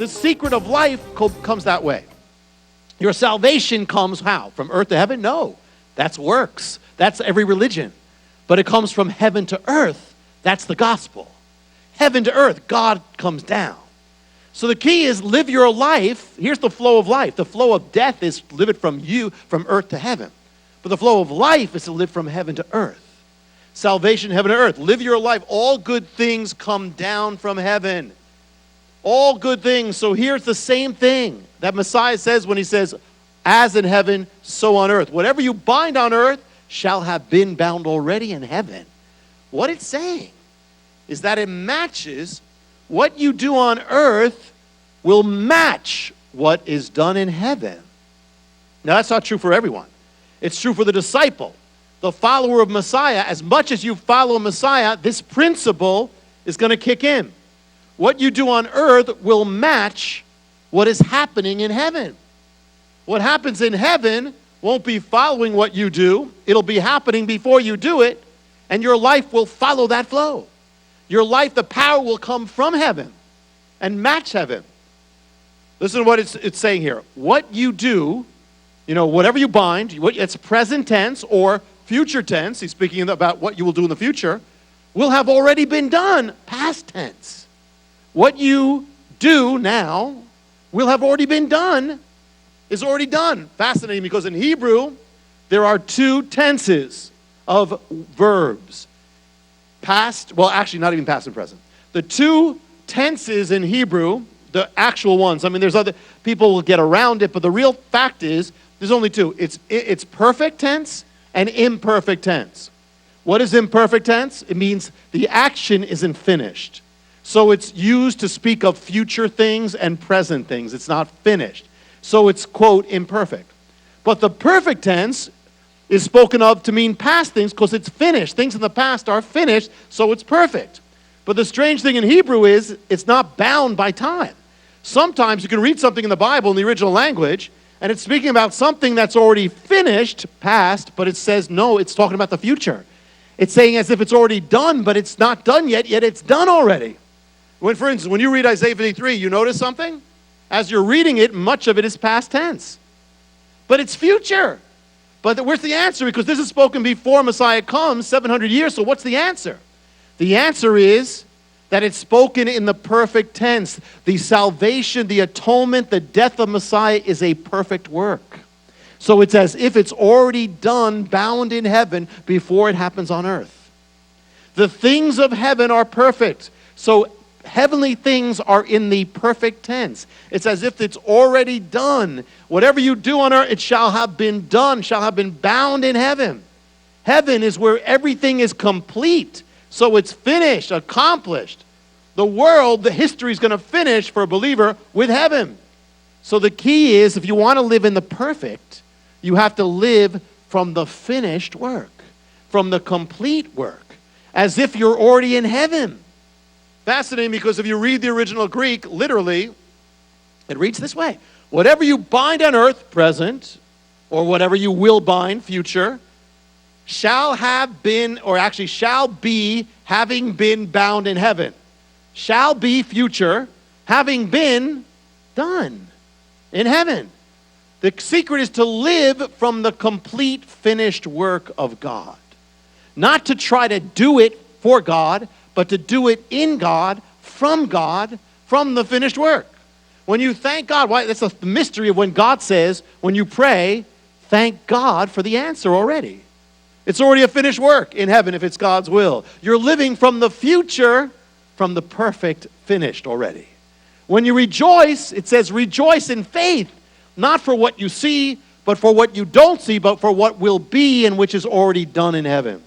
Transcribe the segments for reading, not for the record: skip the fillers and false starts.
the secret of life comes that way. Your salvation comes how? From earth to heaven? No. That's works. That's every religion. But it comes from heaven to earth. That's the gospel. Heaven to earth, God comes down. So the key is live your life. Here's the flow of life. The flow of death is to live it from you, from earth to heaven. But the flow of life is to live from heaven to earth. Salvation, heaven to earth. Live your life. All good things come down from heaven. All good things. So here's the same thing that Messiah says when he says, as in heaven, so on earth. Whatever you bind on earth shall have been bound already in heaven. What it's saying is that it matches what you do on earth will match what is done in heaven. Now, that's not true for everyone. It's true for the disciple, the follower of Messiah. As much as you follow Messiah, this principle is going to kick in. What you do on earth will match what is happening in heaven. What happens in heaven won't be following what you do. It'll be happening before you do it, and your life will follow that flow. Your life, the power will come from heaven and match heaven. Listen to what it's saying here. What you do, whatever you bind, it's present tense or future tense. He's speaking about what you will do in the future, will have already been done, past tense. What you do now will have already been done, is already done. Fascinating, because in Hebrew, there are two tenses of verbs. Past, well, actually not even past and present. The two tenses in Hebrew, the actual ones, there's other, people will get around it, but the real fact is, there's only two. It's perfect tense and imperfect tense. What is imperfect tense? It means the action isn't finished. So it's used to speak of future things and present things. It's not finished. So it's, quote, imperfect. But the perfect tense is spoken of to mean past things because it's finished. Things in the past are finished, so it's perfect. But the strange thing in Hebrew is it's not bound by time. Sometimes you can read something in the Bible in the original language, and it's speaking about something that's already finished, past, but it says, no, it's talking about the future. It's saying as if it's already done, but it's not done yet it's done already. For instance, when you read Isaiah 53, you notice something? As you're reading it, much of it is past tense. But it's future. But where's the answer? Because this is spoken before Messiah comes, 700 years, so what's the answer? The answer is that it's spoken in the perfect tense. The salvation, the atonement, the death of Messiah is a perfect work. So it's as if it's already done, bound in heaven, before it happens on earth. The things of heaven are perfect. So heavenly things are in the perfect tense. It's as if it's already done. Whatever you do on earth, it shall have been done, shall have been bound in heaven. Heaven is where everything is complete. So it's finished, accomplished. The world, the history is going to finish for a believer with heaven. So the key is, if you want to live in the perfect, you have to live from the finished work, from the complete work, as if you're already in heaven. Fascinating, because if you read the original Greek, literally, it reads this way. Whatever you bind on earth, present, or whatever you will bind, future, shall have been, or actually shall be, having been bound in heaven. Shall be, future, having been done in heaven. The secret is to live from the complete, finished work of God. Not to try to do it for God, but to do it in God, from the finished work. When you thank God, that's the mystery of when God says, when you pray, thank God for the answer already. It's already a finished work in heaven if it's God's will. You're living from the future, from the perfect, finished already. When you rejoice, it says rejoice in faith, not for what you see, but for what you don't see, but for what will be and which is already done in heaven.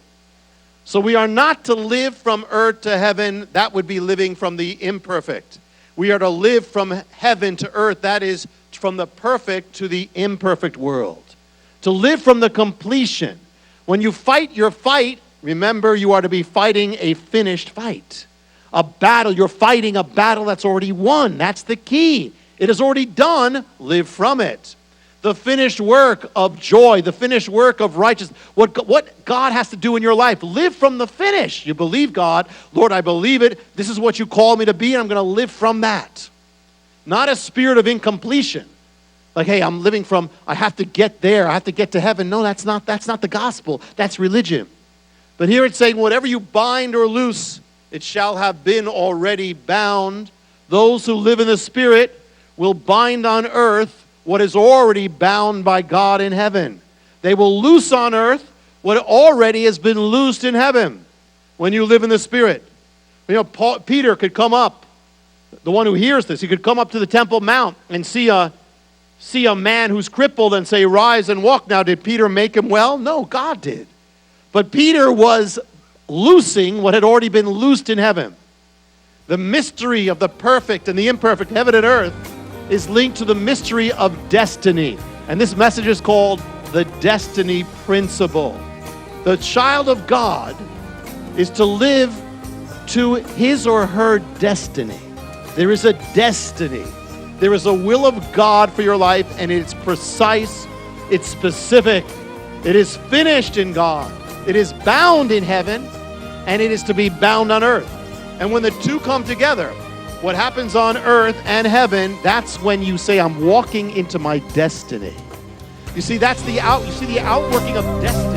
So we are not to live from earth to heaven. That would be living from the imperfect. We are to live from heaven to earth. That is from the perfect to the imperfect world. To live from the completion. When you fight your fight, remember you are to be fighting a finished fight. A battle. You're fighting a battle that's already won. That's the key. It is already done. Live from it. The finished work of joy, the finished work of righteousness, what God has to do in your life. Live from the finish. You believe God. Lord, I believe it. This is what you call me to be, and I'm going to live from that. not a spirit of incompletion. Like, hey, I'm living from, I have to get there, I have to get to heaven. No, that's not the gospel. That's religion. But here it's saying, whatever you bind or loose, it shall have been already bound. Those who live in the Spirit will bind on earth what is already bound by God in heaven. They will loose on earth what already has been loosed in heaven when you live in the Spirit. You know, Peter could come up, the one who hears this, he could come up to the Temple Mount and see a man who's crippled and say, rise and walk. Now, did Peter make him well? No, God did. But Peter was loosing what had already been loosed in heaven. The mystery of the perfect and the imperfect, heaven and earth, is linked to the mystery of destiny. And this message is called the Destiny Principle. The child of God is to live to his or her destiny. There is a destiny. There is a will of God for your life, and it's precise, it's specific, it is finished in God, it is bound in heaven, and it is to be bound on earth. And when the two come together, what happens on earth and heaven, that's when you say, I'm walking into my destiny. You see, that's the outworking of destiny.